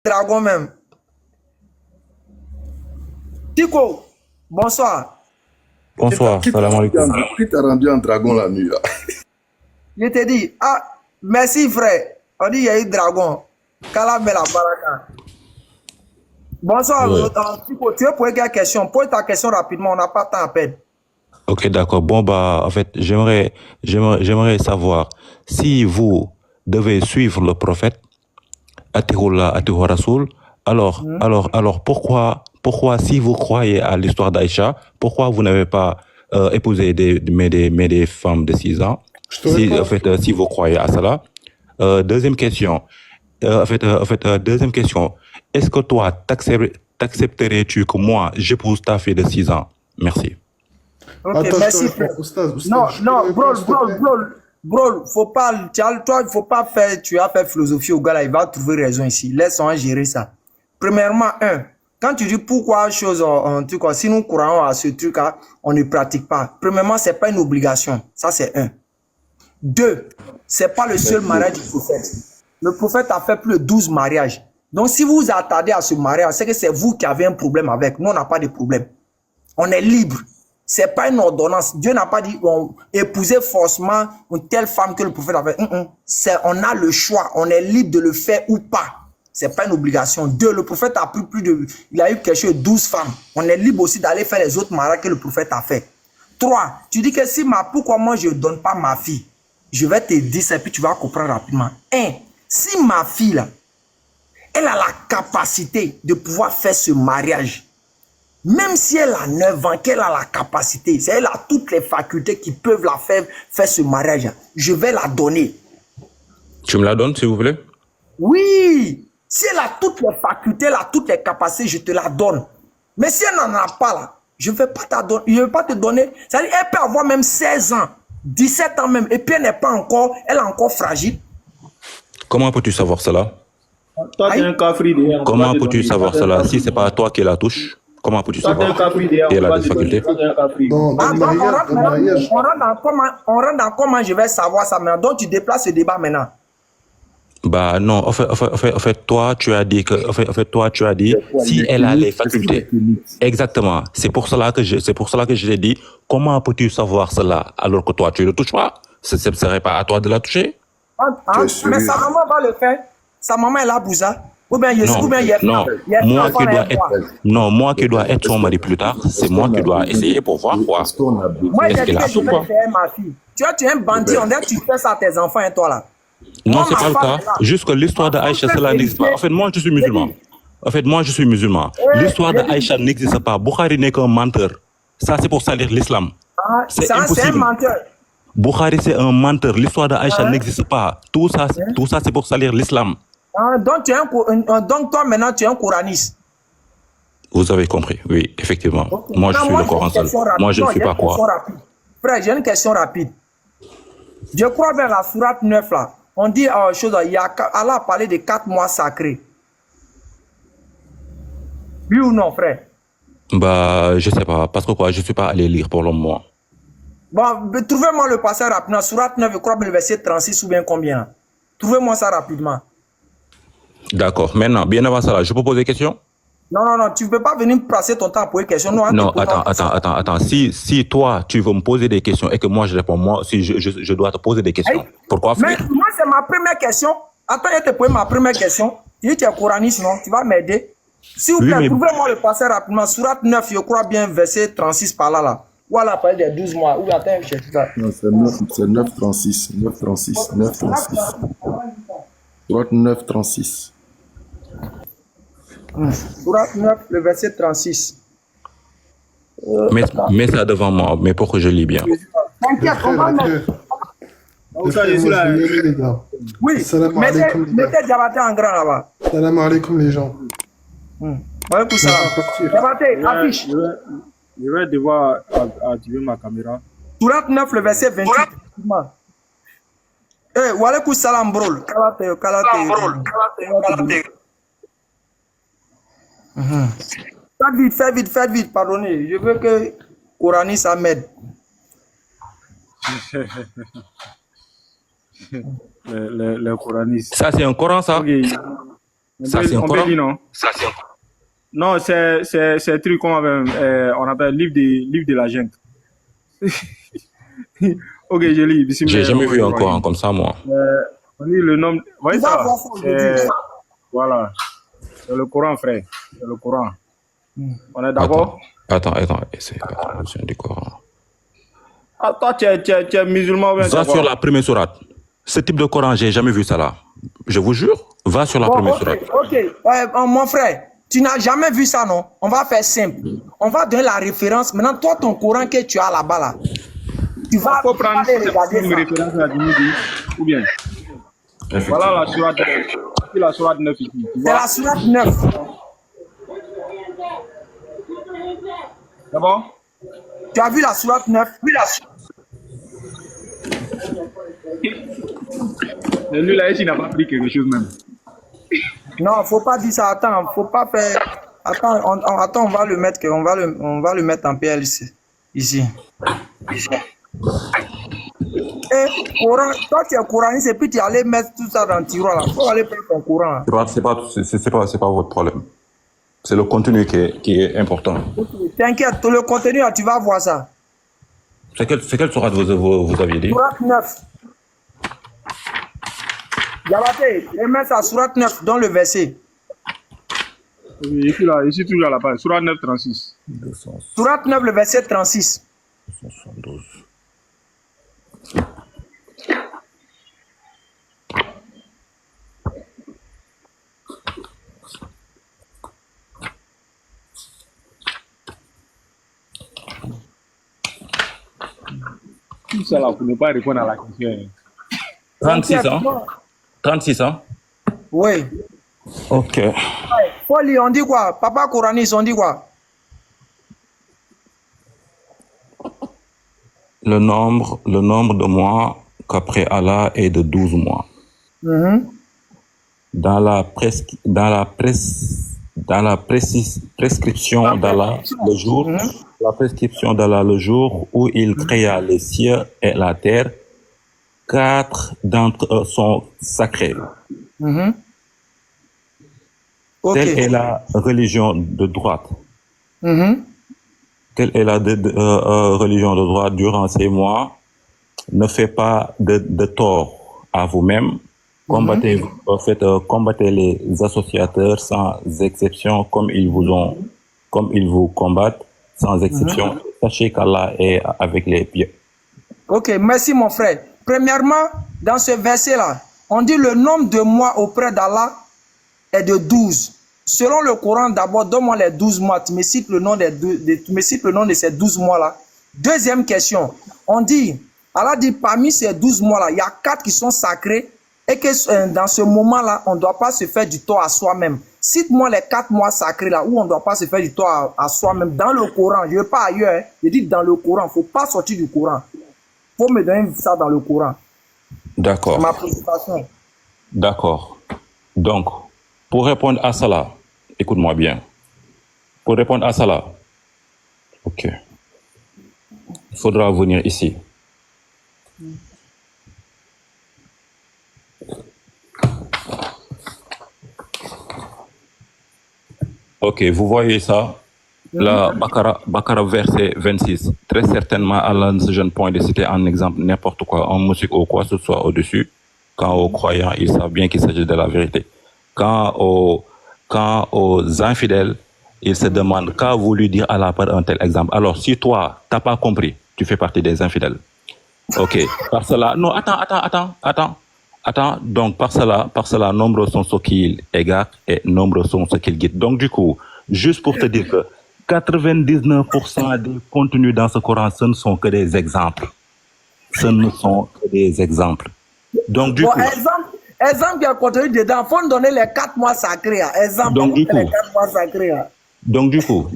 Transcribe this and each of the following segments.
dragon même. Tico, bonsoir. Bonsoir, salam alaikum. Qui t'a rendu en dragon la nuit là? Je te dis, ah, merci frère. On dit il y a eu dragon. Kala Bela Baraka. Bonsoir, Ouais. Tico, tu veux poser quelques questions? Pose ta question rapidement, on n'a pas de temps à perdre. Ok, d'accord. Bon, en fait, j'aimerais savoir si vous devez suivre le prophète, Atihullah, Atihur Rasoul, alors pourquoi, si vous croyez à l'histoire d'Aïcha, pourquoi vous n'avez pas épousé des femmes de 6 ans, si vous croyez à cela? Deuxième question, deuxième question, est-ce que toi, t'accepterais-tu que moi, j'épouse ta fille de 6 ans? Merci. Ok, Attends, merci je te frère. réponds. Oustaz, Non, je te non, réponds, s'il te plaît. bro, faut pas, toi, il faut pas faire, tu as fait philosophie au gars là, il va trouver raison ici. Laisse-on gérer ça. Premièrement, quand tu dis pourquoi chose en tout cas, si nous croyons à ce truc là, on ne pratique pas. Premièrement, c'est pas une obligation. Ça, c'est un. Deux, c'est pas le seul mariage du prophète. Le prophète a fait plus de 12 mariages. Donc, si vous vous attardez à ce mariage, c'est que c'est vous qui avez un problème avec. Nous, on n'a pas de problème. On est libre. C'est pas une ordonnance. Dieu n'a pas dit épouser forcément une telle femme que le prophète avait. On a le choix. On est libre de le faire ou pas. C'est pas une obligation. Deux, le prophète a pris il a eu quelque chose de 12 femmes. On est libre aussi d'aller faire les autres mariages que le prophète a fait. Trois, tu dis que pourquoi moi je ne donne pas ma fille? Je vais te dire ça et puis tu vas comprendre rapidement. Si ma fille là, elle a la capacité de pouvoir faire ce mariage, même si elle a 9 ans, qu'elle a la capacité, elle a toutes les facultés qui peuvent la faire ce mariage, je vais la donner. Tu me la donnes, s'il vous plaît? Oui, si elle a toutes les facultés, elle a toutes les capacités, je te la donne. Mais si elle n'en a pas là, je ne vais pas te donner. C'est-à-dire, elle peut avoir même 16 ans, 17 ans même, et puis elle est encore fragile. Comment peux-tu savoir cela? Toi, tu es un cafri derrière. Comment peux-tu savoir cela si c'est pas toi qui la touche? Comment peux-tu Toi, tu es un savoir cafri derrière. si elle a des facultés? Dans le mariage, On rentre dans comment je vais savoir ça maintenant. Donc tu déplaces ce débat maintenant. Bah non, en fait, toi, tu as dit si elle a les facultés. Exactement. C'est pour cela que je t'ai dit, comment peux-tu savoir cela alors que toi, tu ne le touches pas? Ce ne serait pas à toi de la toucher? Mais sa maman va le faire. Sa maman est là pour ça. Ou bien moi qui dois être son mari plus tard, c'est moi qui dois essayer pour voir quoi. Moi, j'ai dit que je vais faire ma fille. Tu vois, tu es un bandit, on dirait que tu fais ça à tes enfants et toi là. Non, c'est pas le cas. Jusque l'histoire d'Aïcha, cela n'existe pas. En fait, moi, je suis musulman. L'histoire d'Aïcha n'existe pas. Bukhari n'est qu'un menteur. Ça, c'est pour salir l'islam. C'est impossible. C'est un menteur. Bukhari, c'est un menteur. L'histoire d'Aïcha n'existe pas. Tout ça, c'est pour salir l'islam. Donc, toi, maintenant, tu es un coraniste. Vous avez compris, oui, effectivement. Okay. Moi, je suis le Coran seul. Moi, je ne suis pas quoi. Frère, j'ai une question rapide. Je crois vers la sourate 9 là. On dit Allah a parlé de 4 mois sacrés. Oui ou non, frère? Bah, je sais pas. Parce que quoi, je suis pas allé lire pour le moment. Bon, trouvez-moi le passage rapidement. Sourate 9, je crois le verset 36 ou bien combien? Trouvez-moi ça rapidement. D'accord. Maintenant, bien avant ça, je peux poser des questions? Non, tu ne peux pas venir passer ton temps à poser des questions. Non, attends. Si toi, tu veux me poser des questions et que moi, je réponds, moi aussi, je dois te poser des questions. Hey, pourquoi mais moi, c'est ma première question. Attends, je te pose ma première question. Tu dis que tu es coraniste, non? Tu vas m'aider. S'il vous plaît, oui, trouvez-moi le passage rapidement. Sourate 9, je crois bien, verset 36 par là. Voilà, parler des 12 mois. Ou attends, je sais pas. Non, c'est 9, 36. 9, 36. 9, 36. Sourate 9, 36. Sourate 9, le verset 36. Mets ça devant moi, mais pour que je lis bien. T'inquiète, on va mettre. Oui, mettez Diabaté en grand là-bas. Salam alaikum les gens. Alaikum salam. Diabaté, affiche. Je vais devoir activer ma caméra. Sourate 9, le verset 28. Eh, walaikum salam, bro. Kalate. Faites vite, pardonnez. Je veux que Corani ça m'aide. Le coranistes. Ça, c'est un Coran, ça? Okay. Ça, c'est un On peut Coran? dire non. Non, c'est un truc on appelle livre de la jungle. Ok, je lis. J'ai jamais vu un Coran comme ça, moi. On dit le nom. Vous voyez Tu vas ça? voir ça aujourd'hui. Voilà. C'est le Coran, frère. C'est le Coran. On est d'accord? Attends, c'est la traduction du Coran. Ah, toi, tu es musulman ou bien Va sur la première sourate. Ce type de Coran, j'ai jamais vu ça là. Je vous jure, va sur la première sourate. Ok. Mon frère, tu n'as jamais vu ça, non? On va faire simple. On va donner la référence. Maintenant, toi, ton Coran que tu as là-bas, là, tu vas aller regarder une ça. référence à Djimidi, ou bien? Voilà la sourate 9 ici. C'est la sourate 9. C'est bon? Tu as vu la sourate 9? Lui là, il n'a pas pris quelque chose même. Non, faut pas dire ça. Attends, faut pas faire. Attends, on va le mettre, on va le mettre en PLC ici. Et Coran, toi tu es coraniste et puis tu allais mettre tout ça dans le tiroir là. Faut aller prendre ton Coran. C'est pas votre problème. C'est le contenu qui est important. T'inquiète, le contenu là, tu vas voir ça. C'est quelle sourate vous aviez dit? Sourate 9. Yabaté, remets ça, sourate 9 dans le verset. Ici toujours à la page. Sourate 9, 36. Sourate 9, le verset 36. 272. Tout ça là, pour ne pas répondre à la question. 36 ans? 36 ans? Oui. Ok. Poli, on dit quoi? Papa coraniste, on dit quoi? Le nombre de mois qu'après Allah est de 12 mois. Dans la prescription d'Allah le jour, la prescription d'Allah le jour où il créa les cieux et la terre, 4 d'entre eux sont sacrés. Okay. Telle est la religion de droite. Telle est la religion de droite durant ces mois. Ne faites pas de tort à vous-même. Combattez les associateurs sans exception comme ils vous combattent sans exception. Sachez qu'Allah est avec les pieux. Ok, merci mon frère. Premièrement, dans ce verset-là, on dit le nombre de mois auprès d'Allah est de 12. Selon le Coran, d'abord, donne-moi les 12 mois. Tu me cites le nom de ces 12 mois-là. Deuxième question. On dit, Allah dit, parmi ces 12 mois-là, il y a 4 qui sont sacrés et que dans ce moment-là, on ne doit pas se faire du tort à soi-même. Cite-moi les 4 mois sacrés-là où on ne doit pas se faire du tort à soi-même. Dans le Coran, je ne veux pas ailleurs. Hein. Je dis dans le Coran, il ne faut pas sortir du Coran. Il faut me donner ça dans le Coran. D'accord. C'est ma préoccupation. D'accord. Donc, pour répondre à cela, écoute-moi bien. Pour répondre à cela, ok, il faudra venir ici. Ok, vous voyez ça? La Bakara verset 26. Très certainement, Allah ne se gêne point de citer en exemple n'importe quoi, en musique ou quoi que ce soit au-dessus. Quand aux croyants, ils savent bien qu'il s'agit de la vérité. Quand aux infidèles, ils se demandent qu'a voulu dire Allah par un tel exemple. Alors, si toi, t'as pas compris, tu fais partie des infidèles. Ok. Par cela, non, attends. Donc, par cela, nombreux sont ceux qui égarent et nombreux sont ceux qui guident. Donc, du coup, juste pour te dire que 99% des contenus dans ce Coran, ce ne sont que des exemples. Ce ne sont que des exemples. Donc, du coup... Exemple qui a contenu dedans, il faut nous donner les 4 mois sacrés. Exemple, donc, du coup, les 4 mois sacrés. Donc, du coup,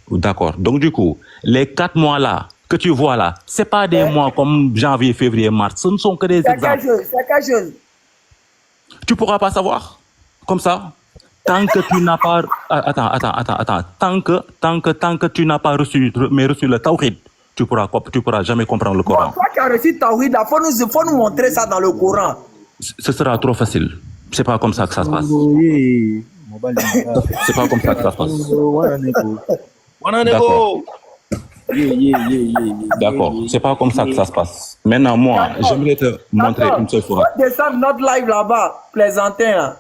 d'accord. Donc, du coup, les 4 mois là, que tu vois là, c'est pas des mois comme janvier, février, mars. Ce ne sont que des exemples. C'est quelque chose. Tu pourras pas savoir. Comme ça. Tant que tu n'as pas... Attends. Tant que tu n'as pas reçu le tawhid, tu pourras jamais comprendre le Coran. Toi qui as reçu tawhid, il faut nous montrer ça dans le Coran. Ce sera trop facile. C'est pas comme ça que ça se passe. Oui, mobile. C'est pas comme ça que ça se passe. D'accord. D'accord. C'est pas comme ça que ça se passe. Maintenant, moi, j'aimerais te montrer une seule fois. On va descendre notre live là-bas, plaisantin là.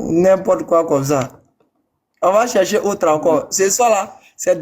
N'importe quoi comme ça. On va chercher autre encore. C'est ça là. C'est